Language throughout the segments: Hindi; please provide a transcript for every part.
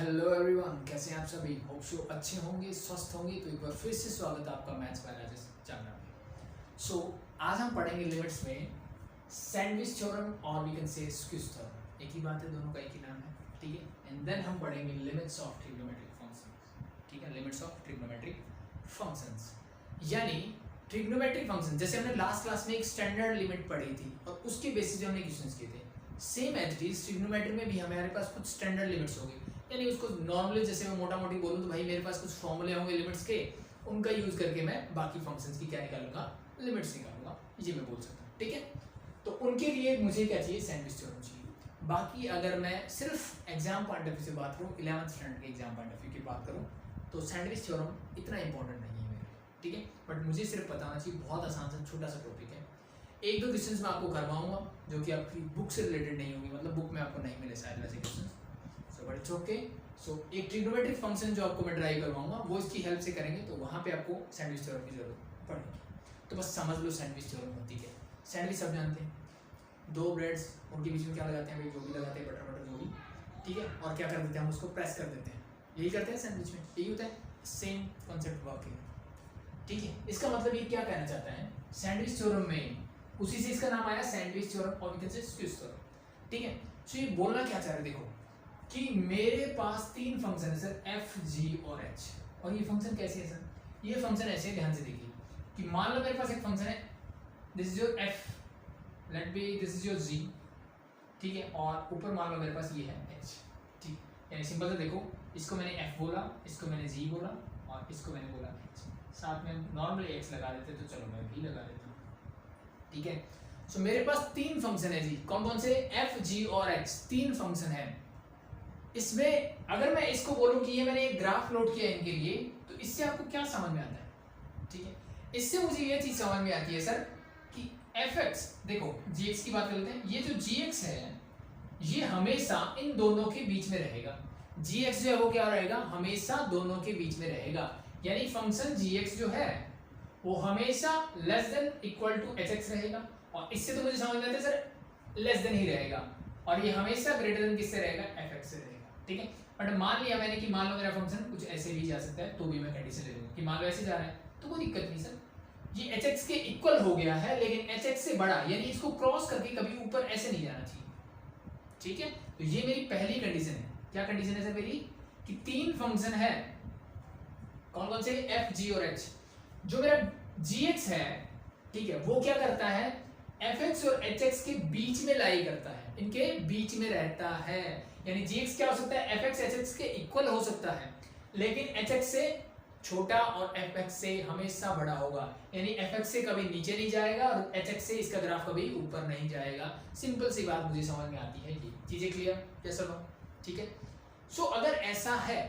हेलो एवरीवन, कैसे हैं आप सभी। होप सो अच्छे होंगे, स्वस्थ होंगे। तो एक बार फिर से स्वागत है आपका मैथ्स बायोलॉजी चैनल में। सो आज हम पढ़ेंगे लिमिट्स में सैंडविच थ्योरम और we can say squeeze theorem. एक ही बात है, दोनों का एक ही नाम है, ठीक है। एंड देन हम पढ़ेंगे लिमिट्स ऑफ ट्रिग्नोमेट्रिक फंक्शंस, ठीक है। लिमिट्स ऑफ ट्रिग्नोमेट्रिक फंक्शंस यानी ट्रिग्नोमेट्रिक फंक्शन, जैसे हमने लास्ट क्लास में एक स्टैंडर्ड लिमिट पढ़ी थी और उसके बेसिस पे हमने क्वेश्चंस किए थे। Same as it is trigonometry में भी हमारे पास कुछ स्टैंडर्ड लिमिट्स होगी, यानी उसको नॉर्मली जैसे मैं मोटा मोटी बोलूँ तो भाई मेरे पास कुछ फॉर्मूले होंगे लिमिट्स के, उनका यूज करके मैं बाकी फंक्शंस की क्या निकालूंगा, लिमिट्स निकालूंगा, ये मैं बोल सकता हूँ, ठीक है। तो उनके लिए मुझे क्या चाहिए, सैंडविच थ्योरम चाहिए। बाकी अगर मैं सिर्फ एग्जाम पॉइंट ऑफ व्यू से बात करूँ, 11th स्टैंडर्ड के एग्जाम पॉइंट ऑफ व्यू की बात करूँ, तो सैंडविच थ्योरम इतना इंपॉर्टेंट नहीं है मेरे, ठीक है। बट मुझे सिर्फ बताना चाहिए, बहुत आसान सा छोटा सा टॉपिक है। एक दो क्वेश्चंस मैं आपको करवाऊंगा जो कि आपकी बुक से रिलेटेड नहीं होंगी, मतलब बुक में आपको नहीं मिले शायद वैसे questions. So but it's okay. So एक ट्रिग्नोमेट्रिक फंक्शन जो आपको मैं ड्राइव करवाऊंगा वो इसकी हेल्प से करेंगे, तो वहाँ पे आपको सैंडविच थ्योरम की जरूरत पड़ेगी। तो बस समझ लो सैंडविच थ्योरम होती है। सैंडविच सब जानते हैं, दो ब्रेड्स, उनके बीच में क्या लगाते हैं भाई, जो भी लगाते हैं, बटर बटर जो भी, ठीक है। और क्या कर देते हैं, हम उसको प्रेस कर देते हैं, यही करते हैं सैंडविच में, यही होता है। सेम कॉन्सेप्ट वर्क है, ठीक है। इसका मतलब ये क्या कहना चाहता है, सैंडविच थ्योरम में उसी से इसका नाम आया सैंडविच थ्योरम और स्क्विज थ्योरम, ठीक है। सो ये बोलना क्या चाह रहे, देखो कि मेरे पास तीन फंक्शन है सर, एफ जी और एच। और ये फंक्शन कैसे है सर, ये फंक्शन ऐसे है, ध्यान से देखिए कि मान लो मेरे पास एक फंक्शन है, this is your F, let be this is your G, ठीक है। और ऊपर मान लो मेरे पास ये है एच, ठीक। यानी सिंपल से देखो, इसको मैंने एफ बोला, इसको मैंने जी बोला और इसको मैंने बोला एच। साथ में नॉर्मली एक्स लगा देते, तो चलो मैं भी लगा देता हूँ, ठीक है। सो मेरे पास तीन फंक्शन है जी, कौन कौन से, एफ जी और एच, तीन फंक्शन है। इसमें अगर मैं इसको बोलूं कि ये मैंने एक ग्राफ प्लॉट किया इनके लिए, तो इससे आपको क्या समझ में आता है, ठीक है। इससे मुझे ये चीज समझ में आती है सर कि एफ एक्स, देखो जी एक्स की बात कर लेते हैं, ये जो जी एक्स है ये हमेशा इन दोनों के बीच में रहेगा। जी एक्स जो है वो क्या रहेगा, हमेशा दोनों के बीच में रहेगा। यानी फंक्शन जी एक्स जो है वो हमेशा less than equal to h x रहेगा। और इससे तो मुझे समझ में आता है सर लेस देन ही रहेगा, और ये हमेशा ग्रेटर देन किससे रहेगा, एफ एक्स से रहेगा, ठीक है। बट मान लिया मैंने कि मान लो मेरा फंक्शन कुछ ऐसे भी जा सकता है, तो भी मैं कंडीशन ले लूंगा कि मान लो ऐसे जा रहा है, तो कोई दिक्कत नहीं सर, ये एच एक्स के इक्वल हो गया है, लेकिन एच एक्स से बड़ा, यानी इसको क्रॉस करके कभी ऊपर ऐसे नहीं जाना चाहिए, ठीक है। तो ये मेरी पहली कंडीशन है। क्या कंडीशन है सर मेरी, कि तीन फंक्शन है, कौन कौन से, एफ जी और एच। जो मेरा जी एक्स है, ठीक है, वो क्या करता है, एफ एक्स और एच एक्स के बीच में लाई करता है, इनके बीच में रहता है। यानी जी एक्स क्या हो सकता है, एफ एक्स एच एक्स के इक्वल हो सकता है, लेकिन एच एक्स से छोटा और एफ एक्स से हमेशा बड़ा होगा। यानी एफ एक्स से कभी नीचे नहीं जाएगा और एच एक्स से इसका ग्राफ कभी ऊपर नहीं जाएगा। सिंपल सी बात मुझे समझ में आती है, ये चीजें क्लियर, कैसा लो, ठीक है। सो अगर ऐसा है,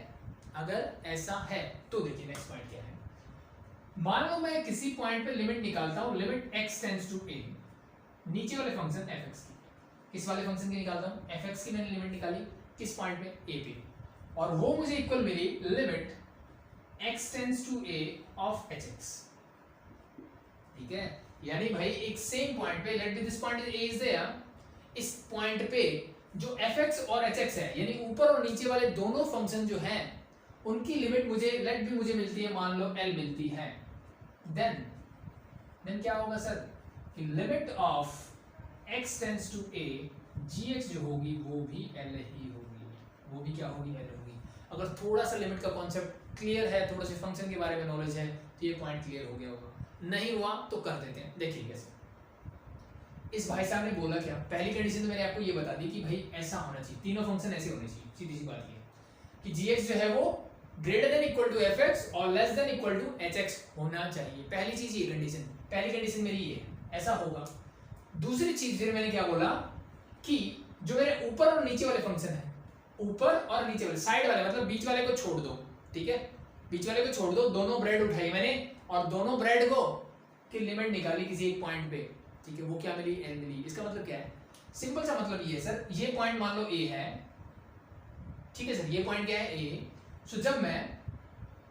अगर ऐसा है तो देखिए नेक्स्ट पॉइंट क्या है। मान लो मैं किसी पॉइंट पे लिमिट निकालता हूं, limit x tends to a, नीचे वाले फंक्शन fx की, किस वाले फंक्शन की निकालता हूं, fx की मैंने लिमिट निकाली किस पॉइंट पे, a पे, और वो मुझे इक्वल मिली limit x tends to a of hx, ठीक है। यानी भाई एक सेम पॉइंट पे, let be this point a is there, इस पॉइंट पे जो fx और hx है, यानी ऊपर और नीचे वाले दोनों फंक्शन जो हैं उनकी लिमिट मुझे, लेट बी मुझे मिलती है, मान लो l मिलती है। देन क्या होगा सर, कि limit of x tends to a, gx जो होगी वो भी l ही होगी, वो भी क्या होगी, l होगी। अगर थोड़ा सा लिमिट का कॉन्सेप्ट क्लियर है, थोड़ा सा फंक्शन के बारे में नॉलेज है, तो ये पॉइंट क्लियर हो गया होगा। नहीं हुआ तो कर देते हैं, देखिए कैसे। इस भाई साहब ने बोला क्या, पहली कंडीशन तो मैंने आपको ये बता दी कि भाई ऐसा होना चाहिए, तीनों फंक्शन ऐसे होने चाहिए, सीधी सी बात ये कि gx जो है वो greater than equal to fx और less than equal to hx होना चाहिए। पहली चीज ये कंडीशन, पहली कंडीशन मेरी ये, ऐसा होगा। दूसरी चीज फिर मैंने क्या बोला कि जो मेरे ऊपर और नीचे वाले फंक्शन है, ऊपर और नीचे वाले, साइड वाले मतलब बीच वाले को छोड़ दो, ठीक है, बीच वाले को छोड़ दो, दोनों ब्रेड उठाई मैंने और दोनों ब्रेड को की लिमिट निकाली किसी एक पॉइंट पे, ठीक है, वो क्या मिली, l मिली। इसका मतलब क्या है, सिंपल सा मतलब ये है सर, ये पॉइंट मान लो a है, ठीक है सर, ये पॉइंट क्या है a। सो जब मैं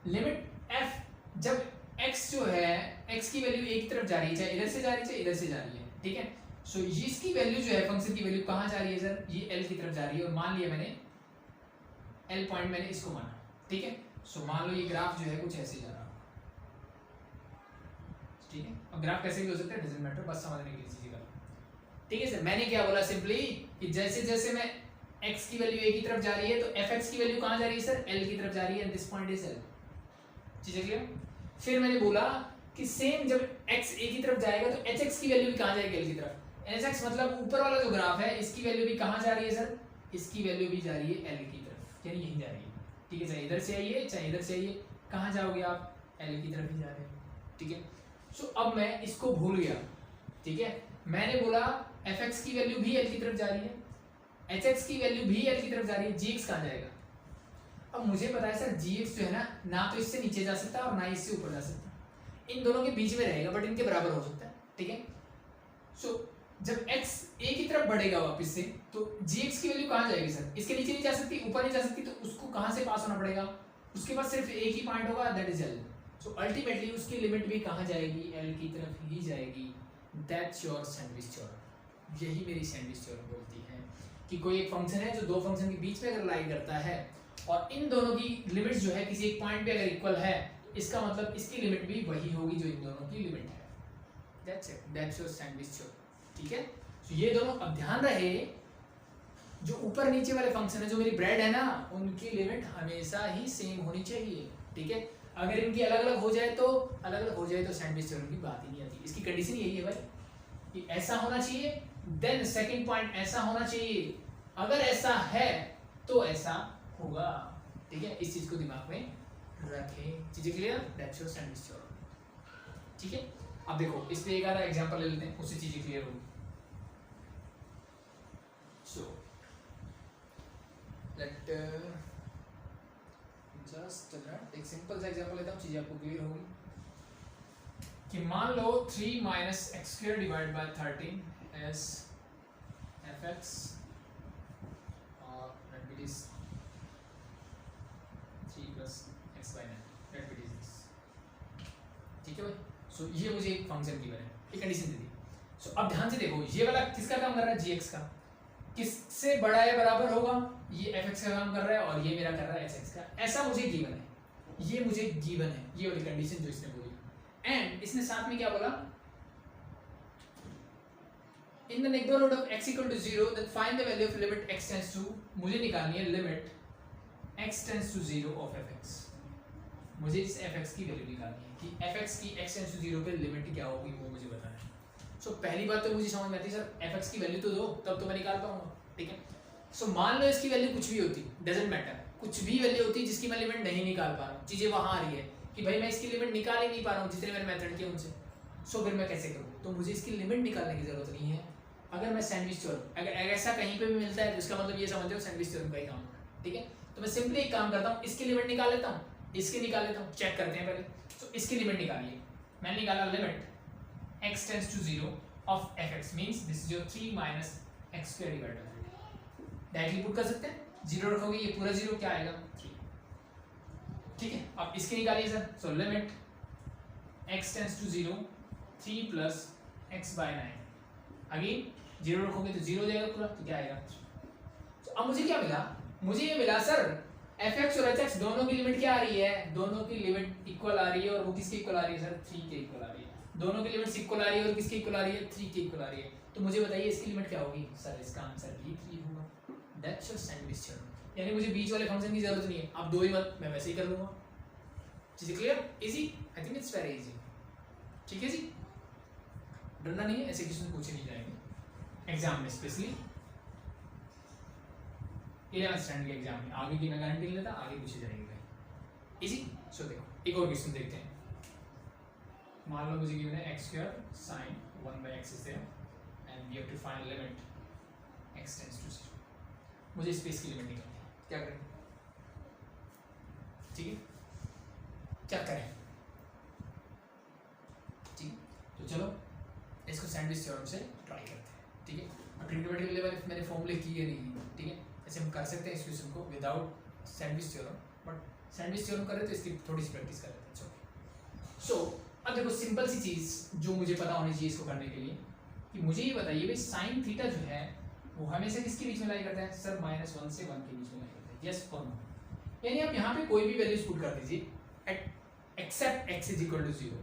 लिमिट f, जब x जो है, x की वैल्यू एक तरफ जा रही है, चाहे इधर से जा रही है चाहे इधर से जा रही है, ठीक है। सो इसकी वैल्यू जो है, फंक्शन की वैल्यू कहाँ जा रही है सर, ये l की तरफ जा रही है, और मान लिया मैंने एल पॉइंट मैंने इसको माना, ठीक है। सो मान लो ये ग्राफ जो है कुछ ऐसे जा रहा है, ठीक है। अब ग्राफ कैसे भी हो सकता है, डजंट मैटर, बस समझने के लिए चीजें कर, ठीक है सर। मैंने क्या बोला सिंपली कि जैसे जैसे मैं x की वैल्यू a की तरफ जा रही है तो fx की वैल्यू कहां जा रही है सर, l की तरफ जा रही है, and this point is l, चीजें क्लियर। फिर मैंने बोला कि सेम जब x a की तरफ जाएगा तो hx की वैल्यू भी कहां जाएगी, l की तरफ। hx मतलब ऊपर वाला जो ग्राफ है इसकी वैल्यू भी कहां जा रही है सर, इसकी वैल्यू भी जा रही है l की तरफ, यानी यहीं जा रही है, ठीक है। चाहे इधर से आइए चाहे इधर से आइए, कहां जाओगे आप, l की तरफ ही जा रहे हैं, ठीक है। सो अब मैं इसको भूल गया, ठीक है। मैंने बोला fx की वैल्यू भी l की तरफ जा रही है, hx की वैल्यू भी l की तरफ जा रही है, gx कहां जाएगा। अब मुझे पता है सर gx जो है ना तो इससे नीचे जा सकता है और ना इससे ऊपर जा सकता है, इन दोनों के बीच में रहेगा, बट इनके बराबर हो सकता है, ठीक है। सो जब x a की तरफ बढ़ेगा वापस से तो gx की वैल्यू कहां जाएगी सर, इसके नीचे नहीं जा सकती, ऊपर नहीं जा सकती, तो उसको कहां से पास होना पड़ेगा, उसके पास सिर्फ एक ही पॉइंट होगा, that is l। So ultimately उसकी लिमिट भी कहां जाएगी, l की तरफ ही जाएगी। That's your sandwich theorem. यही मेरी सैंडविच थ्योरम बोलती है कि कोई एक फंक्शन है जो दो फंक्शन के बीच में अगर लाई करता है और इन दोनों की लिमिट जो है किसी एक पॉइंट पे अगर इक्वल है, इसका मतलब इसकी लिमिट भी वही होगी जो इन दोनों की लिमिट है। That's it, that's your sandwich theorem, ठीक है। तो ये दोनों, अब ध्यान रहे जो ऊपर नीचे वाले फंक्शन है, जो मेरी ब्रेड है ना, उनकी लिमिट हमेशा ही सेम होनी चाहिए, ठीक है। अगर इनकी अलग अलग हो जाए तो सैंडविच थ्योरम की बात ही नहीं आती। इसकी कंडीशन यही है भाई कि ऐसा होना चाहिए, देन सेकंड पॉइंट ऐसा होना चाहिए, अगर ऐसा है तो ऐसा होगा, ठीक है। इस चीज को दिमाग में रखें, चीजें clear, that's your sandwich theorem, ठीक है। अब देखो इस पे एक आधा एग्जांपल ले लेते हैं, उससे चीजें क्लियर होगी। सो लेट जस्ट एक सिंपल सा एग्जांपल लेता हूं, चीजें आपको क्लियर होगी। कि मान लो 3 minus x square divide by 13 as F x और let it is 3 plus x by 9, let it is, ठीक है भाई। सो ये मुझे एक फंक्शन गिवन है, एक कंडीशन दे दी। सो अब ध्यान से देखो, ये वाला किसका काम कर रहा है, gx का, किससे बड़ा या बराबर होगा, ये fx का काम कर रहा है और ये मेरा कर रहा है hx का, ऐसा मुझे गिवन है, ये मुझे गिवन है, ये वाली कंडीशन जो इसने बोली। एंड इसने साथ में क्या बोला, in the negative of x equal to 0 then find the value of limit x tends to, मुझे निकालनी है limit x tends to 0 of fx, मुझे इस fx की वैल्यू निकालनी है कि fx की x टेंड्स टू 0 पे लिमिट क्या होगी वो मुझे बताना है। सो पहली बात तो मुझे समझ में आती है सर fx की वैल्यू तो दो तब तो मैं निकाल पाऊंगा, ठीक है। सो मान लो इसकी वैल्यू कुछ भी होती, डजंट मैटर, कुछ भी वैल्यू होती जिसकी मैं लिमिट नहीं निकाल पा रहा हूँ, चीजें वहां आ रही है कि भाई मैं इसकी लिमिट निकाल ही नहीं पा रहा हूँ जितने मैंने मेथड किए उनसे। सो फिर मैं कैसे करूँ, तो मुझे इसकी लिमिट निकालने की जरूरत नहीं है। अगर मैं सैंडविच थ्योरम, अगर ऐसा कहीं पे भी मिलता है तो इसका मतलब ये समझते हो सैंडविच थ्योरम का ही काम है, ठीक है। तो मैं सिंपली एक काम करता हूँ, इसकी लिमिट निकाल लेता हूँ, इसकी निकाल लेता हूँ, चेक करते हैं पहले। तो इसकी लिमिट निकालिए, मैंने निकाला limit x tends to 0 of fx, means this is your 3 minus x square divide by 13, directly put कर सकते हैं, 0 रखोगे ये पूरा 0 क्या आएगा 3, ठीक है। अब इसकी निकालिए sir, so limit x tends to 0 3 plus x by 9, again 0 रखोगे तो 0 जाएगा पूरा, तो क्या आएगा। तो अब मुझे क्या मिला, मुझे ये मिला सर fx और hx दोनों की लिमिट क्या आ रही है, दोनों की लिमिट इक्वल आ रही है, और वो किसके इक्वल आ रही है सर 3 के इक्वल आ रही है, दोनों की लिमिट्स इक्वल आ रही है और किसके इक्वल आ रही है 3 के इक्वल आ रही है। तो मुझे बताइए इसकी लिमिट क्या होगी सर, इसका आंसर भी 3 होगा। दैट्स योर सैंडविच थ्योरम, यानी मुझे बीच वाले फंक्शन की जरूरत नहीं है, आप दो ही मत, मैं वैसे ही कर लूंगा। चीजें clear, easy, I think it's very easy, ठीक है जी। डरना नहीं है, ऐसे क्वेश्चन पूछे नहीं जाएंगे एग्जाम में, स्पेशली 11th स्टैंडर्ड के एग्जाम में। आगे की मैं गारंटी नहीं लेता, आगे पूछे जाएंगे भाई, इजी। सो देखो एक और क्वेश्चन देखते हैं। मान लो मुझे गिवन है x square sin 1/x is there and we have to find limit x tends to 0, मुझे स्पेस की लिमिट निकालनी है, क्या करें, ठीक है, क्या करें, ठीक है। तो चलो इसको सैंडविच थ्योरम से ट्राई करते हैं, ठीक है। अब ट्रिग्नोमेट्री लेवल मैंने फॉर्मूले किए नहीं, ठीक है, ऐसे हम कर सकते हैं इस क्वेश्चन को without sandwich theorem, but sandwich theorem कर रहे तो इसकी थोड़ी सी प्रैक्टिस कर लेते हैं। सो अब देखो सिंपल सी चीज जो मुझे पता होनी चाहिए इसको करने के लिए, कि मुझे ये बताइए भाई साइन थीटा जो है वो हमेशा किसके बीच में लाई करता है सर, -1 से 1 के बीच में लाई करता है, यस और नो। यानी आप यहाँ पे कोई भी वैल्यूज पुट कर दीजिए except x is equal to 0।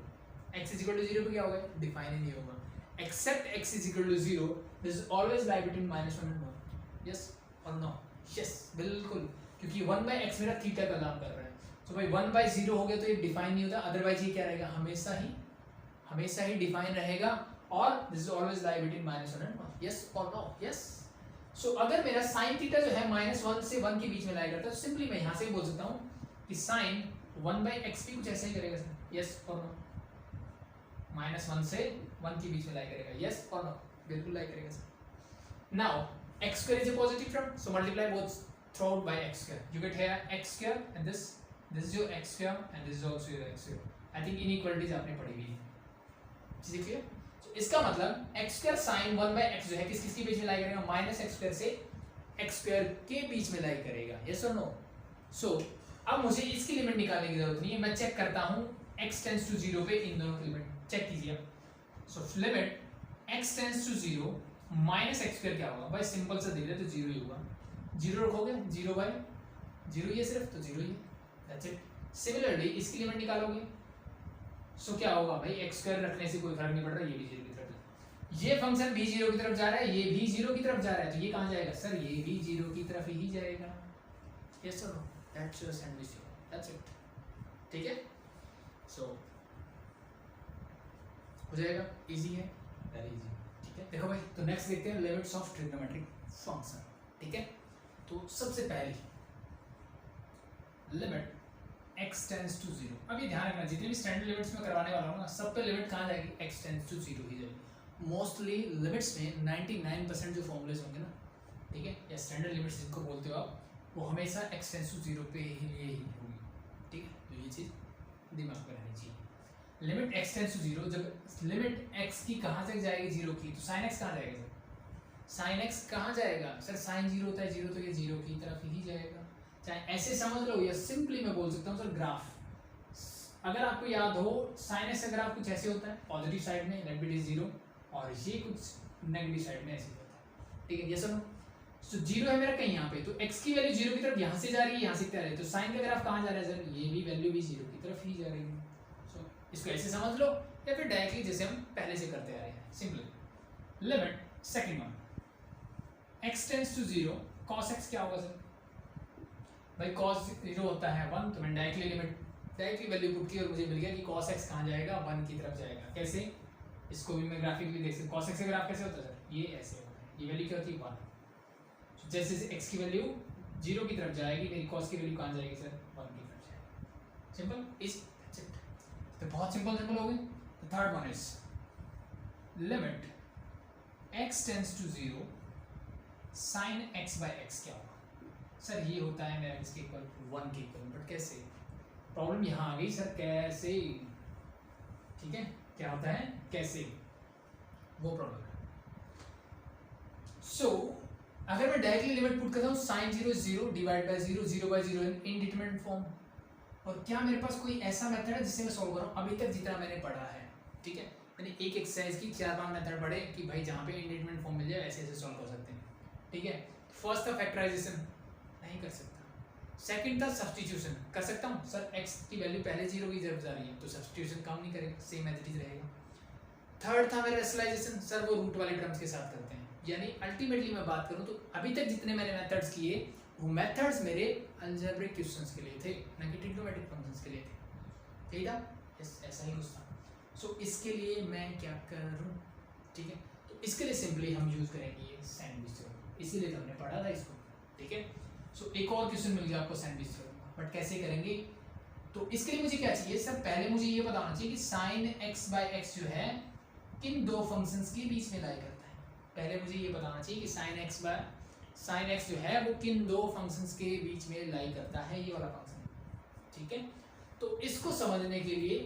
x is equal to 0 पे क्या होगा, डिफाइन ही नहीं होगा। Except x is equal to 0 this is always lie between -1 and 1। Yes और नो? यस बिल्कुल, क्योंकि 1/x मेरा थीटा का काम कर रहा है। तो भाई 1/0 हो गया तो ये डिफाइन नहीं होता, अदरवाइज ये क्या रहेगा, हमेशा ही डिफाइन रहेगा। और this is always lie between -1 and 1। Yes और नो? यस। सो अगर मेरा sin थीटा जो है -1 से 1 के बीच में लाई करता है, तो सिंपली मैं यहाँ से बोल सकता हूँ कि sin 1/x भी कुछ ऐसा ही करेगा सर। यस और नो? -1 से 1 के बीच में लाई करेगा। यस और नो? बिल्कुल लाई करेगा sir. Now x square is a positive term, so multiply both throughout by x square. You get here x square and this is your x square and this is also your x square. I think inequalities आपने पढ़ी हुई है। चीजें क्लियर? तो इसका मतलब x square sin 1/x जो है किसके बीच में लाई करेगा, -x square से x square के बीच में लाई करेगा। यस और नो? सो अब मुझे इसकी लिमिट निकालने की जरूरत नहीं है, मैं चेक करता हूँ x टेंड्स टू 0 पे इन दोनों की लिमिट चेक कीजिए। So limit x tends to 0 -x square क्या होगा भाई, सिंपल सा दिख रहा है तो 0 ही होगा। 0 रखोगे 0/0 ही है सिर्फ, तो 0 ही है, दैट्स इट। सिमिलरली इसकी लिमिट निकालोगे सो क्या होगा भाई, x स्क्वायर रखने से कोई फर्क नहीं पड़ रहा, ये भी 0 की तरफ, ये फंक्शन भी 0 की तरफ जा रहा है, ये भी 0 की तरफ जा रहा है, तो ये कहाँ जाएगा सर, ये भी 0 की तरफ ही जाएगा। Yes sir, that's your sandwich, that's it. ठीक है, सो हो जाएगा, इजी है, वेरी इजी। देखो भाई, तो नेक्स्ट देखते हैं लिमिट्स ऑफ ट्रिग्नोमेट्रिक फंक्शन। ठीक है, तो सबसे पहली लिमिट x टेंड्स टू 0। अब ये ध्यान रखना, जितनी भी स्टैंडर्ड लिमिट्स में करवाने वाला हूँ ना, सब पे लिमिट कहाँ जाएगी, x टेंड्स टू 0 ही जाएगी। मोस्टली लिमिट्स में 99% जो फॉर्मूलेज होंगे ना, ठीक है, या स्टैंडर्ड लिमिट्स जिनको बोलते हो आप, वो हमेशा x टेंड्स टू 0 पे ही लिए ही होगी। ठीक है, तो ये चीज़ दिमाग में रहनी चाहिए। लिमिट x टेंड्स टू 0, जब लिमिट x की कहाँ तक जाएगी 0 की, तो sin x कहाँ जाएगा सर, sin x कहाँ जाएगा सर, sin 0 होता है 0, तो ये 0 की तरफ ही जाएगा। चाहे ऐसे समझ लो या सिंपली मैं बोल सकता हूँ सर, ग्राफ अगर आपको याद हो, sin x का ग्राफ कुछ ऐसे होता है, पॉजिटिव साइड में लेट इट इज 0 और ये कुछ नेगेटिव साइड में ऐसे होता है। ठीक है, ये सुनो, तो 0 है मेरा कहीं यहाँ पे, तो x की वैल्यू 0 की तरफ यहाँ से जा रही है, यहाँ से जा रही है, तो sin का ग्राफ कहाँ जा रहा है सर, ये भी वैल्यू भी 0 की तरफ ही जा रही है। इसको ऐसे समझ लो या फिर डायरेक्टली जैसे हम पहले से करते आ रहे हैं, simply limit second one x tends to 0 cos x क्या होगा सर, भाई cos 0 होता है 1, तो मैंने डायरेक्टली वैल्यू पुट की और मुझे मिल गया कि cos x कहाँ जाएगा, 1 की तरफ जाएगा। कैसे, इसको भी मैं ग्राफिकली देख सकता हूँ। cos x का ग्राफ कैसे होता है सर, ये ऐसे होता है, ये वैल्यू क्या होती है 1, तो जैसे x की वैल्यू 0 की तरफ जाएगी, मेरी cos की वैल्यू कहाँ जाएगी सर, 1 की तरफ जाएगी। सिंपल इज, तो बहुत सिंपल हो गई। Third one is limit x tends to 0 sin x/x क्या होगा सर, ये होता है मेरा इसके इक्वल 1 के इक्वल, बट कैसे, प्रॉब्लम यहाँ आ गई सर, कैसे, ठीक है, क्या होता है कैसे, वो प्रॉब्लम है। सो अगर मैं डायरेक्टली लिमिट पुट करता हूँ sin 0 0 divide by 0 0/0 in indeterminate form, और क्या मेरे पास कोई ऐसा मेथड है जिससे मैं सॉल्व करूँ, अभी तक जितना मैंने पढ़ा है, ठीक है, मैंने एक एक्सरसाइज की 4-5 मेथड पढ़े कि भाई जहाँ पे इंडिटरमिनेट फॉर्म मिल जाए ऐसे ऐसे सॉल्व कर सकते हैं। ठीक है, फर्स्ट था फैक्टराइजेशन, नहीं कर सकता। सेकंड था सब्स्टिट्यूशन, कर सकता हूँ सर, x की वैल्यू पहले 0 की तरफ जा रही है तो सब्स्टिट्यूशन काम नहीं करेगा, सेम एज इट इज रहेगा। थर्ड था मेरा रेशनलाइजेशन, सर वो रूट वाले टर्म्स के साथ करते हैं, यानी अल्टीमेटली मैं बात करूँ तो अभी तक जितने मैंने मेथड्स किए वो मेथड्स मेरे अलजेब्रिक क्वेश्चंस के लिए थे, ना कि ट्रिग्नोमेट्रिक फंक्शंस के लिए थे। ठीक है, ऐसा ही कुछ था। सो इसके लिए मैं क्या करूँ, ठीक है, तो इसके लिए सिंपली हम यूज़ करेंगे ये सैंडविच थ्योरम, इसीलिए तो हमने पढ़ा था इसको। ठीक है, सो एक और क्वेश्चन मिल गया आपको सैंडविच थ्योरम का, बट कैसे करेंगे, तो इसके लिए मुझे क्या चाहिए सर, पहले मुझे ये बताना चाहिए कि sin x/x जो है किन दो फंक्शंस के बीच में लाई करता है। पहले मुझे ये बताना चाहिए कि sin x जो है वो किन दो फंक्शंस के बीच में लाई करता है, ये वाला फंक्शन। ठीक है, तो इसको समझने के लिए,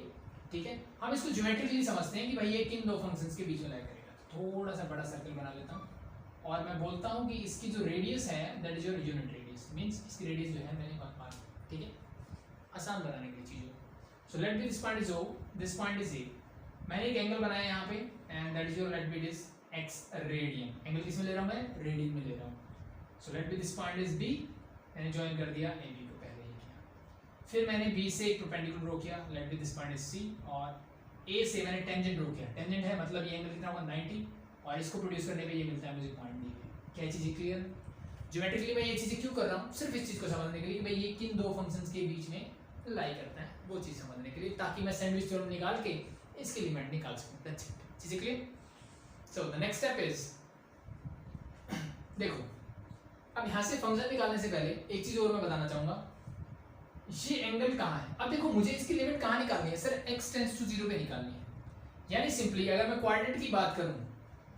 ठीक है, हम इसको ज्योमेट्रिकली समझते हैं कि भाई ये किन दो फंक्शंस के बीच में लाई करेगा। तो थोड़ा सा बड़ा सर्कल बना लेता हूँ और मैं बोलता हूँ कि इसकी जो रेडियस है that is your unit radius, means इसकी रेडियस जो है मैंने मान, ठीक है, आसान बनाने के लिए चीज़ों को। So let be this point is O, this point is A। मैंने एक एंगल बनाया यहाँ पे and that is your, let be this x radian, angle किस में ले रहा हूँ मैं, रेडियन में ले रहा हूँ। So let be this point is B, मैंने ज्वाइन कर दिया AB को, पहले ही किया। फिर मैंने बी से एक परपेंडिकुलर ड्रॉ किया, let be this point is C, और ए से मैंने टेंजेंट ड्रॉ किया। टेंजेंट है मतलब ये एंगल कितना होगा 90, और इसको प्रोड्यूस करने पे ये मिलता है मुझे पॉइंट डी पे। क्या चीज़ें क्लियर? ज्योमेट्रिकली मैं ये चीज़ें क्यों कर रहा हूँ? सिर्फ इस चीज़ को समझने के लिए कि भाई ये किन दो फंक्शंस के बीच में लाई करता है, वो चीज़ समझने के लिए, ताकि मैं सैंडविच थ्योरम निकाल के इसके लिमिट निकाल सकूँ। That's it. चीज़ें clear? So the next step is, देखो अब यहाँ से फंक्शन निकालने से पहले एक चीज़ और मैं बताना चाहूँगा, ये एंगल कहाँ है। अब देखो मुझे इसकी लिमिट कहाँ निकालनी है सर? x टेंड्स टू 0 पे निकालनी है। यानी सिंपली अगर मैं क्वाड्रेंट की बात करूँ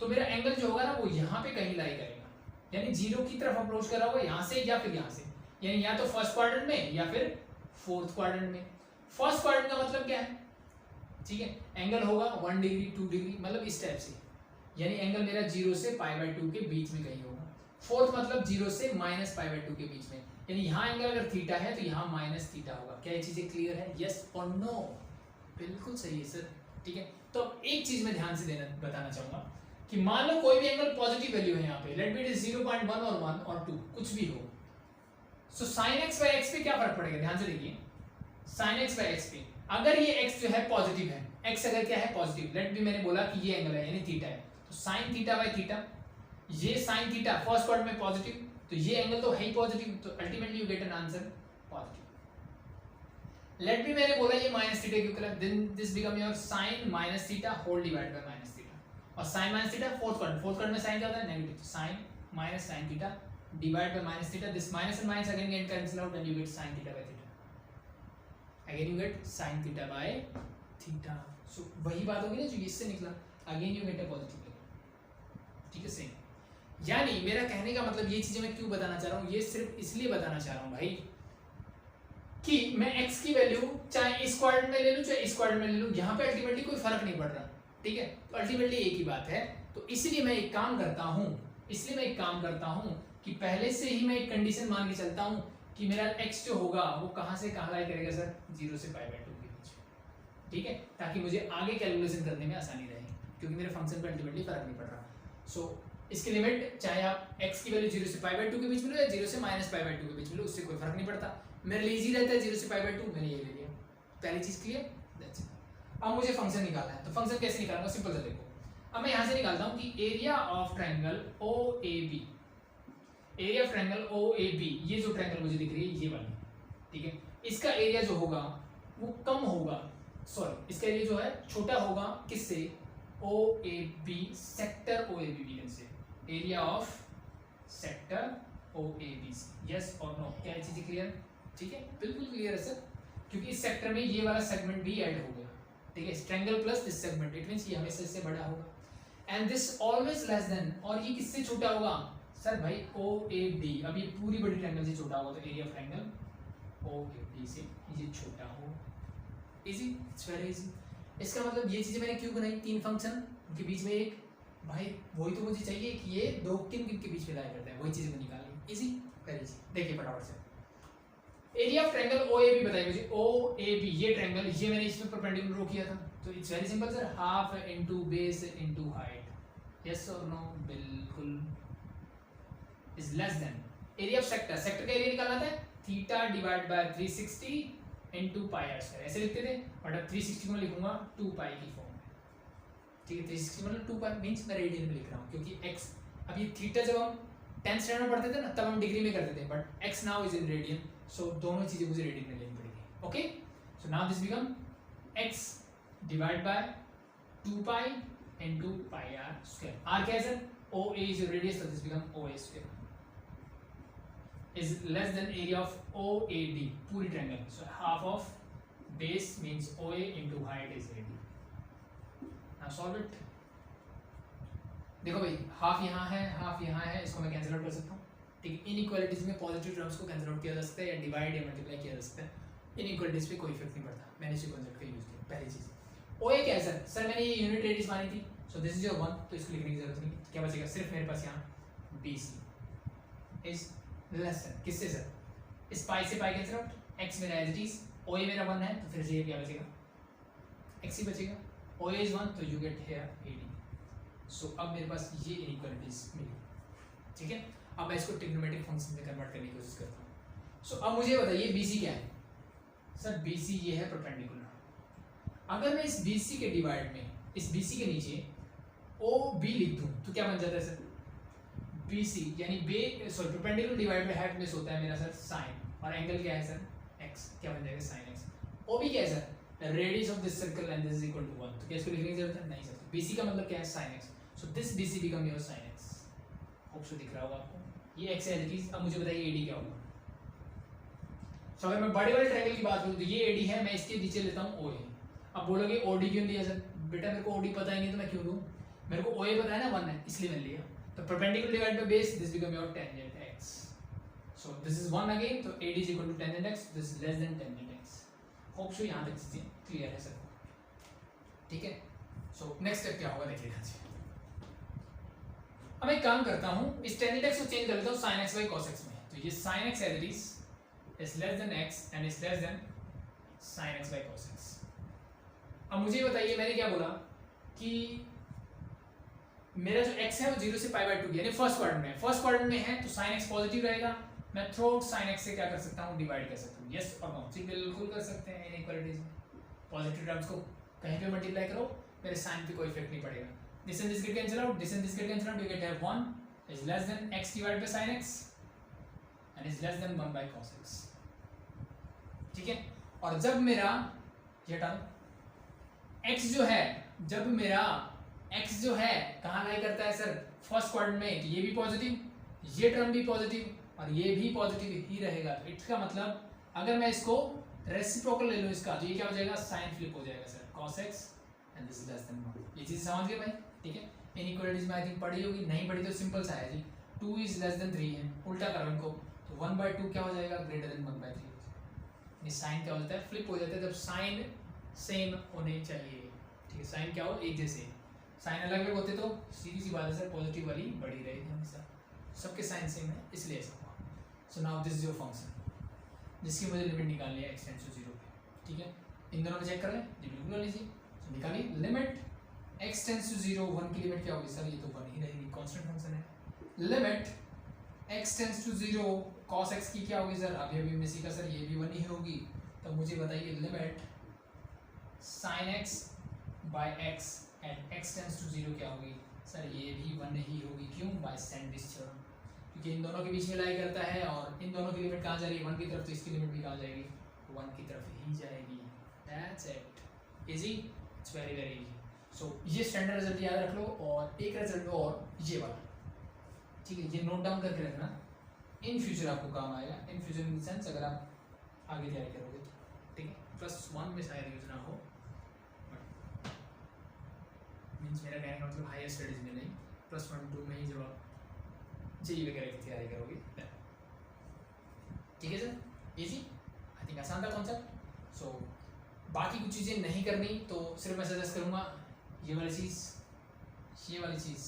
तो मेरा एंगल जो होगा ना वो यहाँ पे कहीं लाई करेगा, यानी 0 की तरफ अप्रोच कर रहा होगा यहाँ से या फिर यहाँ से, यानी या तो फर्स्ट क्वाड्रेंट में या फिर फोर्थ क्वाड्रेंट में। फर्स्ट क्वाड्रेंट का मतलब क्या है? ठीक है, एंगल होगा 1 डिग्री 2 डिग्री, मतलब इस टाइप से, यानी एंगल मेरा 0 से π/2 के बीच में कहीं होगा। फोर्थ मतलब 0 से -π/2 के बीच में, यानी यहाँ एंगल अगर थीटा है तो यहाँ माइनस थीटा होगा। क्या ये चीजें क्लियर है? यस और नो? बिल्कुल सही है सर। ठीक है, तो अब एक चीज मैं ध्यान से बताना चाहूंगा कि मान लो कोई भी एंगल पॉजिटिव वैल्यू है यहाँ पे, लेट बी इट इज 0.1 और 1 और 2 कुछ भी हो, सो sin x by x पे क्या फर्क पड़ेगा? ध्यान से देखिए, sin x by x पे अगर ये x जो है पॉजिटिव है, x अगर क्या है पॉजिटिव, लेट बी मैंने बोला कि ये एंगल है यानी थीटा है, तो sin थीटा बाय थीटा, ये sin थीटा फर्स्ट क्वाड्रेंट में पॉजिटिव, तो ये एंगल तो है ही पॉजिटिव, तो ultimately you get an answer positive. Let be मैंने बोला ये माइनस थीटा क्यों करा, then this become your sin minus theta whole divide by minus theta, और sin minus theta fourth quadrant में sin क्या होता है? Negative, sin minus sin theta divide by minus theta, this minus and minus again get cancel out and you get sin theta by theta, again you get sin theta by theta. So वही बात होगी ना जो इससे निकला, again you get a positive value. ठीक है, सेम। यानी मेरा कहने का मतलब ये चीजें मैं क्यों बताना चाह रहा हूँ, ये सिर्फ इसलिए बताना चाह रहा हूँ भाई कि मैं x की वैल्यू चाहे इस क्वाड्रेंट में ले लूँ चाहे इस क्वाड्रेंट में ले लूँ, यहाँ पे अल्टीमेटली कोई फर्क नहीं पड़ रहा। ठीक है, तो अल्टीमेटली एक ही बात है, तो इसलिए मैं एक काम करता हूँ कि पहले से ही मैं एक कंडीशन मान के चलता हूँ कि मेरा x जो होगा वो कहाँ से कहाँ लाई करेगा सर? 0 से π/2 के बीच। ठीक है, ताकि मुझे आगे कैलकुलेशन करने में आसानी रहे, क्योंकि मेरे फंक्शन पर अल्टीमेटली फर्क नहीं पड़ रहा। सो इसकी लिमिट चाहे आप x की वैल्यू 0 से π/2 के बीच में लो या 0 से -π/2 के बीच में लो, उससे कोई फर्क नहीं पड़ता, मेरे लिए इजी रहता है 0 से π/2, मैंने ये ले लिया। पहली चीज क्लियर? That's it. अब मुझे फंक्शन निकालना है, तो फंक्शन कैसे निकालूंगा? सिंपल सा देखो, अब मैं यहाँ से निकालता हूँ कि area of triangle OAB, area of triangle OAB, ये जो ट्रायंगल मुझे दिख रही है ये वाली, ठीक है, इसका एरिया जो होगा वो कम होगा, सॉरी इसका एरिया जो है छोटा होगा किससे? OAB, सेक्टर OAB भी can say, area of sector OAB से। यस और नो? क्या चीजें क्लियर? ठीक है, बिल्कुल क्लियर है सर, क्योंकि इस सेक्टर में ये वाला सेगमेंट भी ऐड हो गया। ठीक है, triangle plus this segment, it means ये हमेशा इससे बड़ा होगा, and this always less than, और ये किससे छोटा होगा सर? भाई OAD। अब ये पूरी बड़ी ट्रायंगल से छोटा होगा, तो एरिया ऑफ ट्रायंगल OAD से ये छोटा हो। Easy, it's very easy. इसका मतलब ये चीजें मैंने क्यों बनाई? तीन फंक्शन उनके बीच में एक, भाई वही तो मुझे चाहिए कि ये दो किन किन के बीच में लाया करता है, वही चीजें मैं निकाली। Easy, very easy. देखिए फटाफट से एरिया ऑफ ट्रायंगल OAB बताइए मुझे। OAB ये ट्रायंगल, ये मैंने इसमें परपेंडिकुलर ड्रॉ किया था, तो it's very simple sir, half into base into height. Yes और नो? बिल्कुल। Is less then area of sector, sector का एरिया निकालना था theta divide bye 360 into πr², ऐसे लिखते थे, बट अब 360 में लिखूंगा 2π की फॉर्म में। ठीक है, 360 मतलब 2π मींस मैं रेडियन में लिख रहा हूँ, क्योंकि x, अब ये थीटा जब हम 10th स्टैंडर्ड में पढ़ते थे ना तब हम डिग्री में करते थे, but x now is in radian, so दोनों चीजें मुझे रेडियन में लेनी पड़ेगी। Okay, so now this become x divide by 2π into πr²। r क्या है sir? OA is your radius, so this become OA² is less than area of OAD, पूरी triangle, so half of base means OA into height is AD. Now solve it. देखो भाई, हाफ यहाँ है हाफ यहाँ है, इसको मैं कैंसिल आउट कर सकता हूँ। ठीक है, इनइक्वालिटीज में पॉजिटिव टर्म्स को कैंसिल आउट किया जा सकता है या डिवाइड या मल्टीप्लाई किया जा सकता है, इनइक्वालिटीज पे कोई इफेक्ट नहीं पड़ता। मैंने इसी कॉन्सेप्ट का यूज किया। पहली चीज OA क्या है सर? सर मैंने ये यूनिट रेडियस मानी थी, सो दिस इज योर 1, तो इसको लिखने की जरूरत नहीं। क्या बचेगा? सिर्फ मेरे पास यहाँ BC इज लेस देन किससे सर? इस पाई से पाई कैंसिल आउट, x मेरा एज इट इज, OA मेरा 1 है, तो फिर से क्या बचेगा? x ही बचेगा। OA इज 1, तो यू गेट हियर AD। सो अब मेरे पास ये इनइक्वालिटीज मिली। ठीक है, अब मैं इसको ट्रिग्नोमेट्रिक फंक्शन में कन्वर्ट करने की कोशिश करता हूँ। सो अब मुझे बताइए BC क्या है? सर BC ये है परपेंडिकुलर। अगर मैं इस BC के डिवाइड में इस BC के नीचे OB लिख दूं तो क्या बन जाता है सर? BC यानी परपेंडिकुलर डिवाइड बाय हाइपोटेन्यूज होता है मेरा सर साइन, और एंगल क्या है सर? x, क्या बन जाएगा? sin x। OB क्या है सर? Radius of this circle and this is equal to 1। तो क्या इसको लिखने की जरूरत है? नहीं सर। BC का मतलब क्या है? sin x। So this BC become your sin x। Hope सो दिख रहा होगा आपको। ये x है एज। अब मुझे बताइए AD क्या होगा? सो अगर मैं बड़े वाले ट्रायंगल की बात करूं तो ये AD है, मैं इसके नीचे लेता हूं OA। अब बोलोगे OD क्यों लिया सर? बेटा मेरे को OD पता ही नहीं तो मैं क्यों लूं? मेरे को OA पता है ना 1 है, इसलिए मैंने लिया। तो perpendicular divide by base, this become your tangent x। So this is 1 again, तो AD is equal to tangent x, this is less than tangent x। Hope so यहां तक चीजें क्लियर है सर। ठीक है, सो नेक्स्ट स्टेप क्या होगा देखिएगा जी। अब एक काम करता हूं, इस टेंजेंट x को चेंज कर लेता हूं sin x by cos x में। तो ये sin x as it is less than x and is less than sin x by cos x। अब मुझे बताइए मैंने क्या बोला कि मेरा जो x है वो 0 से π/2 यानी फर्स्ट क्वाड्रेंट में है। फर्स्ट क्वाड्रेंट में है तो sin x पॉजिटिव रहेगा। मैं थ्रू आउट sin x से क्या कर सकता हूं? डिवाइड कर सकता हूं। यस और नो? जी बिल्कुल कर सकते हैं। इनइक्वालिटीज में पॉजिटिव टर्म्स को कहीं पे मल्टीप्लाई करो, मेरे साइन पे कोई इफेक्ट नहीं पड़ेगा। This and this get cancel out, this and this get cancel out, you get have 1 is less than x divide by sin x and is less than 1 by cos x। ठीक है, और जब मेरा ये टर्म x जो है, जब मेरा x जो है कहाँ लाई करता है सर? फर्स्ट क्वाड्रेंट में, तो ये भी पॉजिटिव, ये टर्म भी पॉजिटिव और ये भी पॉजिटिव ही रहेगा। तो इसका मतलब अगर मैं इसको रेसिप्रोकल ले लूं इसका, तो ये क्या हो जाएगा? साइन फ्लिप हो जाएगा sir, cos x and this is less than 1। ये चीज समझ गए भाई? ठीक है, इनइक्वालिटीज में आई थिंक पढ़ी होगी, नहीं पढ़ी तो सिंपल सा है जी। 2 इज लेस देन 3 है, उल्टा करो इनको, तो 1/2 क्या हो जाएगा? Greater than 1/3। ये साइन क्या हो जाता है? फ्लिप हो जाता है जब साइन सेम होने चाहिए। ठीक है, साइन क्या हो? एक जैसे। साइन अलग अलग होते तो सीधी सी बात है सर, पॉजिटिव वाली बड़ी रहेगी हमेशा। सबके साइन सेम है इसलिए ऐसा हुआ। सो now this is your function जिसकी मुझे लिमिट निकालनी है x टेंड्स टू 0 पे। ठीक है, इन दोनों में चेक करें जी, बिल्कुल कर लीजिए। तो निकालिए लिमिट x टेंड्स टू 0, 1 की लिमिट क्या होगी सर? ये तो 1 ही रहेगी, कांस्टेंट फंक्शन है। Limit x tends to 0 cos x की क्या होगी सर? अभी अभी हमने सीखा सर, ये भी 1 ही होगी। तो मुझे बताइए limit sin x by x and x tends to 0 क्या होगी सर? ये भी 1 ही होगी। क्यों? बाय सैंडविच थ्योरम, क्योंकि इन दोनों के बीच में लाई करता है और इन दोनों की लिमिट कहाँ जा रही है? 1 की तरफ, तो इसकी लिमिट भी कहाँ जाएगी? 1 की तरफ ही जाएगी। That's it, easy, it's very very easy. So ये स्टैंडर्ड रिजल्ट याद रख लो, और एक रिजल्ट और ये वाला, ठीक है, ये नोट डाउन करके रखना, इन फ्यूचर आपको काम आएगा। In future in the sense अगर आप आगे तैयारी करोगे तो। ठीक है, +1 में शायद यूज ना हो, मीन्स मेरा कहने का मतलब हायर स्टडीज में नहीं, +1 2 में ही जब आप जेई वगैरह की तैयारी करोगे। ठीक है सर, इजी, आई थिंक आसान था कॉन्सेप्ट। सो बाकी कुछ चीज़ें नहीं करनी तो सिर्फ मैं सजेस्ट करूँगा ये वाली चीज़, ये वाली चीज़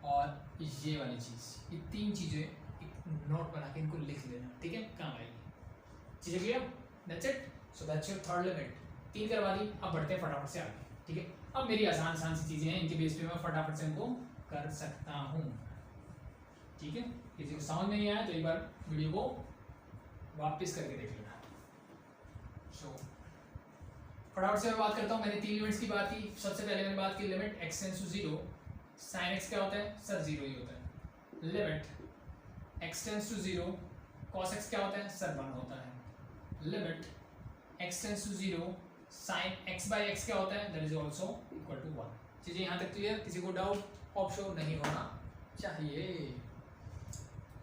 और ये वाली चीज़, ये 3 चीज़ें एक नोट बना के इनको लिख लेना। ठीक है, काम आएगी। चीज़ें clear? That's it. So that's your third limit. 3 करवा दी, अब बढ़ते हैं फटाफट से आगे। ठीक है, अब मेरी आसान आसान सी चीज़ें हैं, इनके बेस पे मैं फटाफट से इनको कर सकता हूँ। ठीक है, किसी को समझ में नहीं आया तो एक बार वीडियो को वापस करके देख लेना। सो फटाफट से मैं बात करता हूँ। मैंने 3 लिमिट्स की बात की। सबसे पहले मैंने बात की limit x tends to 0 sin x क्या होता है सर? 0 ही होता है। Limit x tends to 0 cos x क्या होता है सर? 1 होता है। Limit x tends to 0 sin x by x क्या होता है? That is also equal to 1। चीजें यहाँ तक क्लियर? किसी को डाउट? ऑप्शन नहीं होना चाहिए।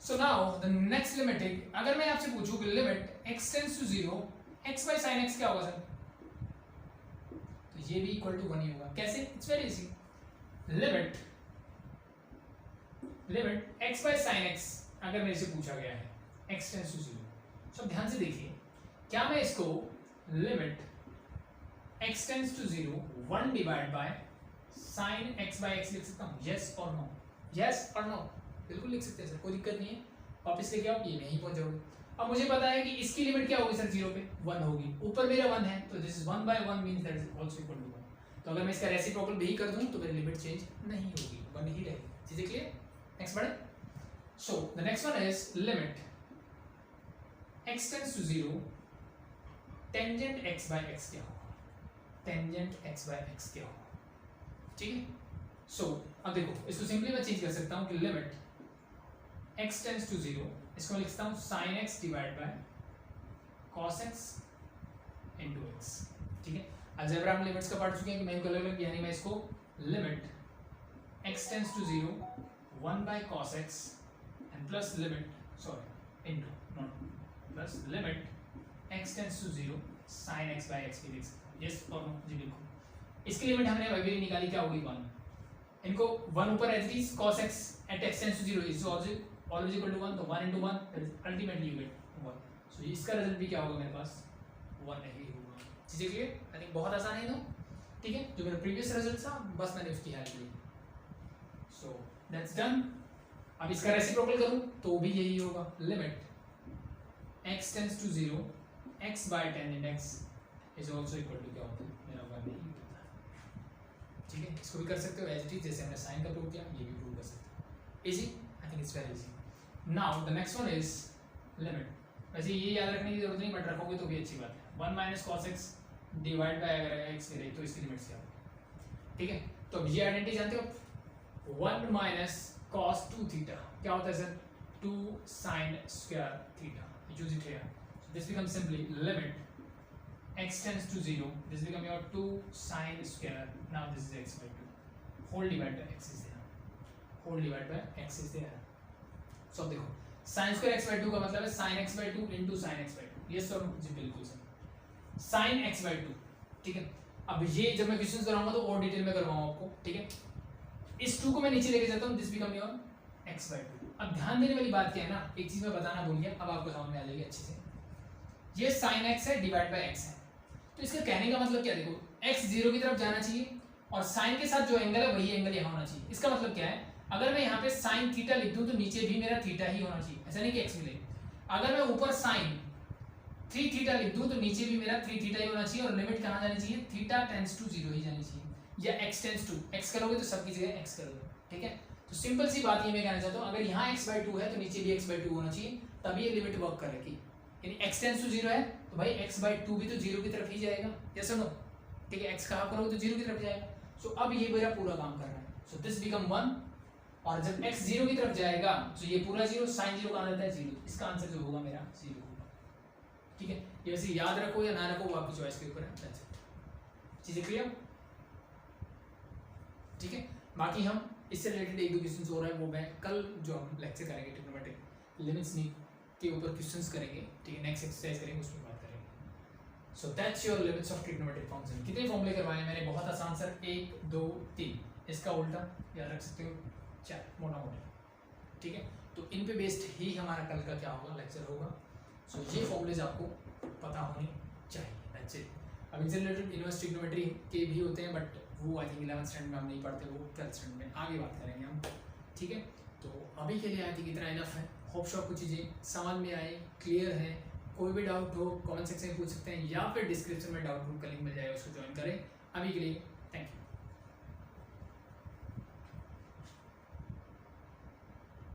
So now the next limit, अगर मैं आपसे पूछूं कि limit x tends to 0 x by sin x क्या होगा सर? तो ये भी इक्वल टू 1 ही होगा। कैसे? It's very easy. Limit x by sin x अगर मेरे से पूछा गया है x टेंड्स टू 0, सो ध्यान से देखिए, क्या मैं इसको limit x tends to 0 1 divide by sin x by x लिख सकता हूँ? यस और नो? यस और नो? बिल्कुल लिख सकते हैं सर, कोई दिक्कत नहीं है। वापस लेके आओ, ये नहीं पहुंच जाओगे। अब मुझे पता है कि इसकी लिमिट क्या होगी सर? 0 पे 1 होगी। ऊपर मेरा 1 है तो this is 1 by 1 means that is also equal to 1। तो अगर मैं इसका रेसिप्रोकल भी कर दूं तो मेरी लिमिट चेंज नहीं होगी, 1 ही रहेगी। चीजें क्लियर? नेक्स्ट बढ़े। So the next one is limit x tends to 0 tangent x by x क्या होगा, टेंजेंट x बाय एक्स क्या होगा, ठीक है। सो अब देखो इसको सिंपली मैं चेंज कर सकता हूँ कि लिमिट x टेंड्स टू 0, इसको मैं लिखता हूँ sin x divide bye cos x into x, ठीक है। अलजेब्रा हम लिमिट्स का पढ़ चुके हैं कि मैं इनको अलग-अलग, यानी मैं इसको limit x tends to 0 1 by cos x and plus limit sorry into not plus limit x tends to 0 sin x by x भी लिख सकता हूँ, यस और नो, जी बिल्कुल। इसकी लिमिट हमने अभी निकाली, क्या होगी 1, इनको 1 ऊपर as it is cos x at x tends to 0 is always equal to 1, तो 1 into 1 ultimately you get 1, so इसका रिजल्ट भी क्या होगा मेरे पास 1 ही होगा। चीजें क्लियर, आई थिंक बहुत आसान है ना, ठीक है। जो मेरा प्रीवियस रिजल्ट था बस मैंने उसकी हेल्प ली, सो दैट्स डन। अब इसका रेसिप्रोकल करूं तो भी यही होगा, limit x tends to 0 x by tangent x is also equal to क्या होता है मेरा 1 ही होता है, ठीक है। इसको भी कर सकते हो एज इट इज, जैसे हमने साइन का प्रूव किया ये भी प्रूव कर सकते हो, easy, I think it's very easy. Now the next one is limit, वैसे ये याद रखने की जरूरत नहीं बट रखोगे तो भी अच्छी बात है, 1 minus cos x divide by अगर एक्स ले तो इसकी लिमिट क्या होगी, ठीक है। तो अब ये आइडेंटिटी जानते हो, 1 माइनस कॉस 2 थीटा क्या होता है sir 2 sine square theta, use it here, so this become simply limit x tends to 0, this become your 2 sin square, now this is x by 2 whole divided by x is there, whole divided by x is there, so देखो sin square x by 2 का मतलब है sin x by 2 into sin x by 2, yes और जी बिल्कुल सर sin x by 2, ठीक है। अब ये जब मैं क्वेश्चंस कराऊंगा तो और डिटेल में करवाऊंगा आपको, ठीक है। इस 2 को मैं नीचे लेके जाता हूँ, this become your x by 2। अब ध्यान देने वाली बात क्या है ना, एक चीज मैं बताना भूल गया, अब आपको समझ में आ जाएगी अच्छे से, ये sin x है डिवाइड बाय x है, तो इसका कहने का मतलब क्या, देखो x 0 की तरफ जाना चाहिए और साइन के साथ जो एंगल है वही एंगल यहाँ होना चाहिए। इसका मतलब क्या है, अगर मैं यहाँ पे साइन थीटा लिख दूँ तो नीचे भी मेरा थीटा ही होना चाहिए, ऐसा नहीं कि x मिले। अगर मैं ऊपर साइन 3 थीटा लिख दूँ तो नीचे भी मेरा 3 थीटा ही होना चाहिए, और लिमिट कहाँ जानी चाहिए, थीटा टेंड्स टू 0 ही जानी चाहिए, या x टेंड्स टू, x करोगे तो सबकी जगह x करोगे, ठीक है। तो सिंपल सी बात ये मैं कहना चाहता हूँ, अगर यहाँ x by 2 है तो नीचे भी x by 2 होना चाहिए, तभी ये लिमिट वर्क करेगी। यानी x टेंड्स टू 0 है तो भाई x by 2 भी तो 0 की तरफ ही जाएगा, यस और नो, ठीक है। x का हाफ करोगे तो 0 की तरफ जाएगा, सो अब ये मेरा पूरा काम कर रहा है, सो दिस बिकम 1, और जब x 0 की तरफ जाएगा तो ये पूरा 0, sin 0 कहाँ रहता है 0, इसका आंसर जो होगा मेरा 0 होगा, ठीक है। ये वैसे याद रखो या ना रखो वो आपकी चॉइस के ऊपर है, दैट्स इट। चीजें क्लियर, ठीक है। बाकी हम इससे रिलेटेड एक दो क्वेश्चंस हो रहा है वो मैं कल जो हम लेक्चर करेंगे ट्रिग्नोमेट्रिक लिमिट्स के ऊपर क्वेश्चंस करेंगे, ठीक है, नेक्स्ट एक्सरसाइज करेंगे उसमें बात करेंगे। So that's your limits of trigonometric function. कितने फॉर्मूले करवाए मैंने, बहुत आसान सर, 1 2 3, इसका उल्टा याद रख सकते हो 4 मोटा मोटा, ठीक है। तो इन पे बेस्ड ही हमारा कल का क्या होगा लेक्चर होगा, सो ये फॉर्मूलेज आपको पता होने चाहिए, दैट्स इट। अब इनसे रिलेटेड इनवर्स ट्रिग्नोमेट्री के भी होते हैं बट वो आई थिंक 11th स्टैंडर्ड में हम नहीं पढ़ते, वो 12th स्टैंडर्ड में आगे बात करेंगे हम, ठीक है। तो अभी के लिए आई थिंक इतना इनफ है, होप सो कुछ चीज़ें समझ में आए, क्लियर है। कोई भी डाउट हो कमेंट सेक्शन में पूछ सकते हैं, या फिर डिस्क्रिप्शन में डाउट ग्रुप का लिंक मिल जाएगा, उसको ज्वाइन करें। अभी के लिए थैंक यू।